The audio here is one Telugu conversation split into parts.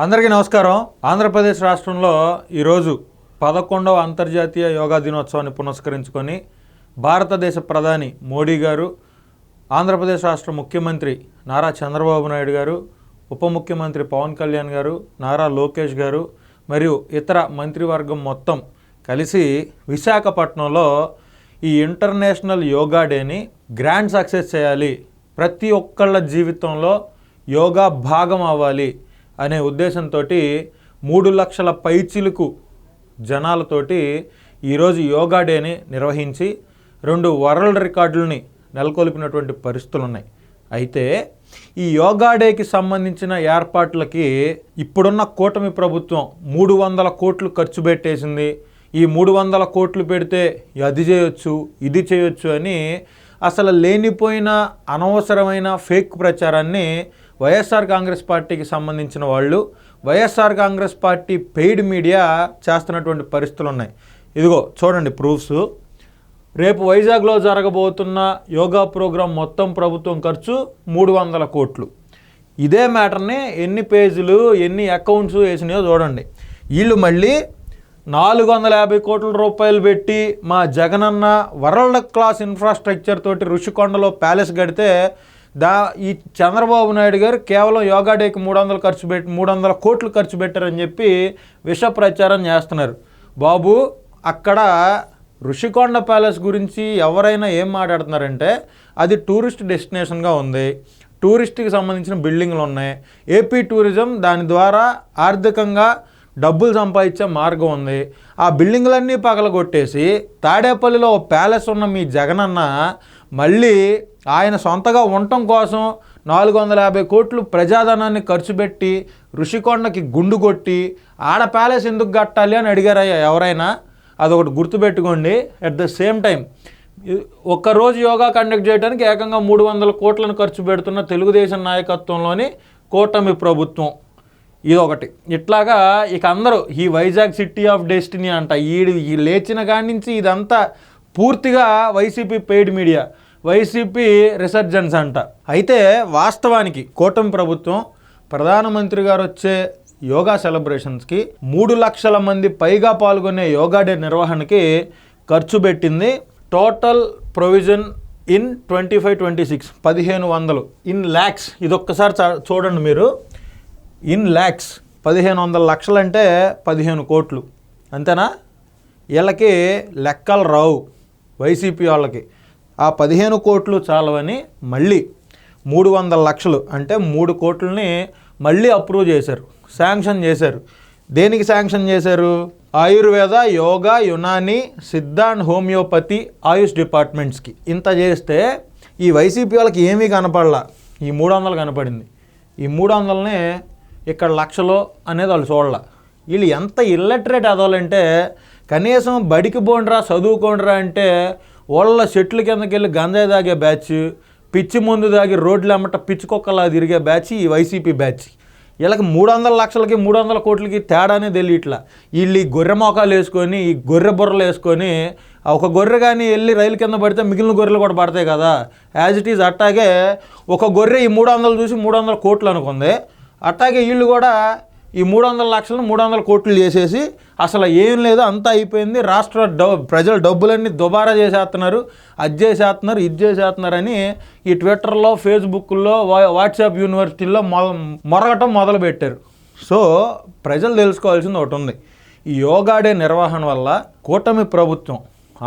అందరికీ నమస్కారం. ఆంధ్రప్రదేశ్ రాష్ట్రంలో ఈరోజు 11వ అంతర్జాతీయ యోగా దినోత్సవాన్ని పురస్కరించుకొని భారతదేశ ప్రధాని మోడీ గారు, ఆంధ్రప్రదేశ్ రాష్ట్ర ముఖ్యమంత్రి నారా చంద్రబాబు నాయుడు గారు, ఉప ముఖ్యమంత్రి పవన్ కళ్యాణ్ గారు, నారా లోకేష్ గారు మరియు ఇతర మంత్రివర్గం మొత్తం కలిసి విశాఖపట్నంలో ఈ ఇంటర్నేషనల్ యోగా డేని గ్రాండ్ సక్సెస్ చేయాలి, ప్రతి ఒక్కళ్ళ జీవితంలో యోగా భాగం అవ్వాలి అనే ఉద్దేశంతో 3 లక్షల పైచిలుకు జనాలతోటి ఈరోజు యోగా డేని నిర్వహించి 2 వరల్డ్ రికార్డులని నెలకొల్పినటువంటి పరిస్థితులు ఉన్నాయి. అయితే ఈ యోగా డేకి సంబంధించిన ఏర్పాట్లకి ఇప్పుడున్న కూటమి ప్రభుత్వం 300 కోట్లు ఖర్చు పెట్టేసింది. ఈ 300 కోట్లు పెడితే అది చేయొచ్చు, ఇది చేయొచ్చు అని అసలు లేనిపోయిన అనవసరమైన ఫేక్ ప్రచారాన్ని వైఎస్ఆర్ కాంగ్రెస్ పార్టీకి సంబంధించిన వాళ్ళు, YSR Congress party paid media చేస్తున్నటువంటి పరిస్థితులు ఉన్నాయి. ఇదిగో చూడండి ప్రూఫ్స్. రేపు వైజాగ్లో జరగబోతున్న యోగా ప్రోగ్రాం మొత్తం ప్రభుత్వం ఖర్చు 300 కోట్లు. ఇదే మ్యాటర్ని ఎన్ని పేజీలు ఎన్ని అకౌంట్స్ వేసినాయో చూడండి. వీళ్ళు మళ్ళీ 450 కోట్ల రూపాయలు పెట్టి మా జగనన్న వరల్డ్ క్లాస్ ఇన్ఫ్రాస్ట్రక్చర్ తోటి ఋషికొండలో ప్యాలెస్ కడితే ఈ చంద్రబాబు నాయుడు గారు కేవలం యోగా డేకి 300 కోట్లు ఖర్చు పెట్టారని చెప్పి విష ప్రచారం చేస్తున్నారు. బాబు, అక్కడ ఋషికొండ ప్యాలెస్ గురించి ఎవరైనా ఏం మాట్లాడుతున్నారంటే అది టూరిస్ట్ డెస్టినేషన్గా ఉంది, టూరిస్ట్కి సంబంధించిన బిల్డింగ్లు ఉన్నాయి, ఏపీ టూరిజం దాని ద్వారా ఆర్థికంగా డబ్బులు సంపాదించే మార్గం ఉంది. ఆ బిల్డింగ్లన్నీ పగలగొట్టేసి తాడేపల్లిలో ఓ ప్యాలెస్ ఉన్న మీ జగనన్న మళ్ళీ ఆయన సొంతగా ఉండటం కోసం 450 కోట్లు ప్రజాధనాన్ని ఖర్చు పెట్టి ఋషికొండకి గుండు కొట్టి ఆడ ప్యాలెస్ ఎందుకు కట్టాలి అని అడిగారయ్యా ఎవరైనా? అదొకటి గుర్తుపెట్టుకోండి. అట్ ద సేమ్ టైం ఒక్కరోజు యోగా కండక్ట్ చేయడానికి ఏకంగా 300 కోట్లను ఖర్చు పెడుతున్న తెలుగుదేశం నాయకత్వంలోని కూటమి ప్రభుత్వం ఇదొకటి. ఇట్లాగా ఇక అందరూ ఈ వైజాగ్ సిటీ ఆఫ్ డెస్టినీ అంట, ఈ లేచిన కాడి నుంచి ఇదంతా పూర్తిగా YCP paid media, YCP resurgence అంట. అయితే వాస్తవానికి కూటమి ప్రభుత్వం ప్రధానమంత్రి గారు వచ్చే యోగా సెలబ్రేషన్స్కి 3 లక్షల మంది పైగా పాల్గొనే యోగా డే నిర్వహణకి ఖర్చు పెట్టింది. Total provision in 25-26 1500 in lakhs. ఇదొక్కసారి చూడండి మీరు. ఇన్ ల్యాక్స్ 1500 లక్షలు అంటే 15 కోట్లు అంతేనా? వీళ్ళకి లెక్కలు రావు వైసీపీ వాళ్ళకి. ఆ 15 కోట్లు చాలవని మళ్ళీ 300 లక్షలు అంటే 3 కోట్లని మళ్ళీ అప్రూవ్ చేశారు, శాంక్షన్ చేశారు. దేనికి శాంక్షన్ చేశారు? ఆయుర్వేద, యోగా, యునాని, సిద్ధ అండ్ హోమియోపతి, ఆయుష్ డిపార్ట్మెంట్స్కి. ఇంత చేస్తే ఈ వైసీపీ వాళ్ళకి ఏమీ కనపడలా, ఈ 300 కనపడింది. ఈ 300నే ఇక్కడ లక్షలో అనేది వాళ్ళు చూడాల. వీళ్ళు ఎంత ఇల్లటరేట్ అదవాలంటే కనీసం బడికి పోండ్రా చదువుకోండ్రా అంటే వాళ్ళ చెట్ల కిందకి వెళ్ళి గంజాయి తాగే బ్యాచ్, పిచ్చి ముందు తాగి రోడ్లు అమ్మట పిచ్చుకొక్కలా తిరిగే బ్యాచ్ ఈ వైసీపీ బ్యాచ్. వీళ్ళకి 300 లక్షలకి 300 కోట్లకి తేడానే తెలియట్లా. వీళ్ళు ఈ గొర్రె మోకాలు వేసుకొని, ఈ గొర్రె బుర్రలు వేసుకొని, ఒక గొర్రె కానీ వెళ్ళి రైలు కింద పడితే మిగిలిన గొర్రెలు కూడా పడతాయి కదా. యాజ్ ఇట్ ఈజ్ అట్టాగే ఒక గొర్రె ఈ 300 చూసి 300 కోట్లు అనుకుంది. అట్లాగే వీళ్ళు కూడా ఈ 300 లక్షలను 300 కోట్లు చేసేసి అసలు ఏం లేదు, అంతా అయిపోయింది, రాష్ట్ర ప్రజల డబ్బులన్నీ దుబారా చేసేస్తున్నారు, అది చేసేస్తున్నారు, ఇది చేసేస్తున్నారని ఈ ట్విట్టర్లో, ఫేస్బుక్లో, వాట్సాప్ యూనివర్సిటీల్లో మొరగటం మొదలుపెట్టారు. సో ప్రజలు తెలుసుకోవాల్సింది ఒకటి ఉంది. ఈ యోగా డే నిర్వహణ వల్ల కూటమి ప్రభుత్వం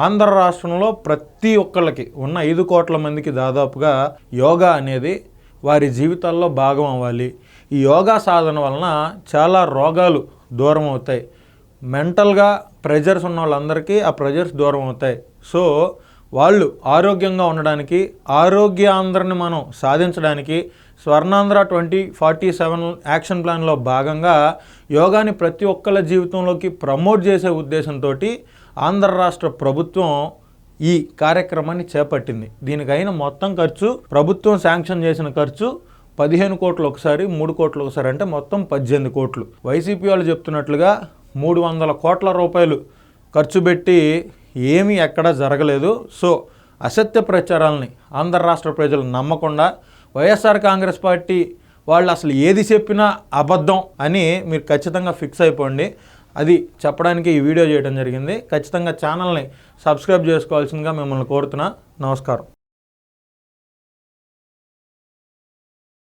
ఆంధ్ర రాష్ట్రంలో ప్రతి ఒక్కళ్ళకి ఉన్న 5 కోట్ల మందికి దాదాపుగా యోగా అనేది వారి జీవితాల్లో భాగం అవ్వాలి. ఈ యోగా సాధన వలన చాలా రోగాలు దూరం అవుతాయి. మెంటల్గా ప్రెజర్స్ ఉన్న వాళ్ళందరికీ ఆ ప్రెజర్స్ దూరం అవుతాయి. సో వాళ్ళు ఆరోగ్యంగా ఉండడానికి, ఆరోగ్యాంధ్రని మనం సాధించడానికి స్వర్ణాంధ్ర 2047 యాక్షన్ ప్లాన్లో భాగంగా యోగాని ప్రతి ఒక్కళ్ళ జీవితంలోకి ప్రమోట్ చేసే ఉద్దేశంతో ఆంధ్ర రాష్ట్ర ప్రభుత్వం ఈ కార్యక్రమాన్ని చేపట్టింది. దీనికైన మొత్తం ఖర్చు, ప్రభుత్వం శాంక్షన్ చేసిన ఖర్చు 15 కోట్లు ఒకసారి, 3 కోట్లు ఒకసారి, అంటే మొత్తం 18 కోట్లు. వైసీపీ వాళ్ళు చెప్తున్నట్లుగా 300 కోట్ల రూపాయలు ఖర్చు పెట్టి ఏమీ ఎక్కడా జరగలేదు. సో అసత్య ప్రచారాలని ఆంధ్ర రాష్ట్ర ప్రజలు నమ్మకుండా వైఎస్ఆర్ కాంగ్రెస్ పార్టీ వాళ్ళు అసలు ఏది చెప్పినా అబద్ధం అని మీరు ఖచ్చితంగా ఫిక్స్ అయిపోండి. అది చెప్పడానికి ఈ వీడియో చేయడం జరిగింది. ఖచ్చితంగా ఛానల్ని సబ్స్క్రైబ్ చేసుకోవాల్సిందిగా మిమ్మల్ని కోరుతున్నా. నమస్కారం.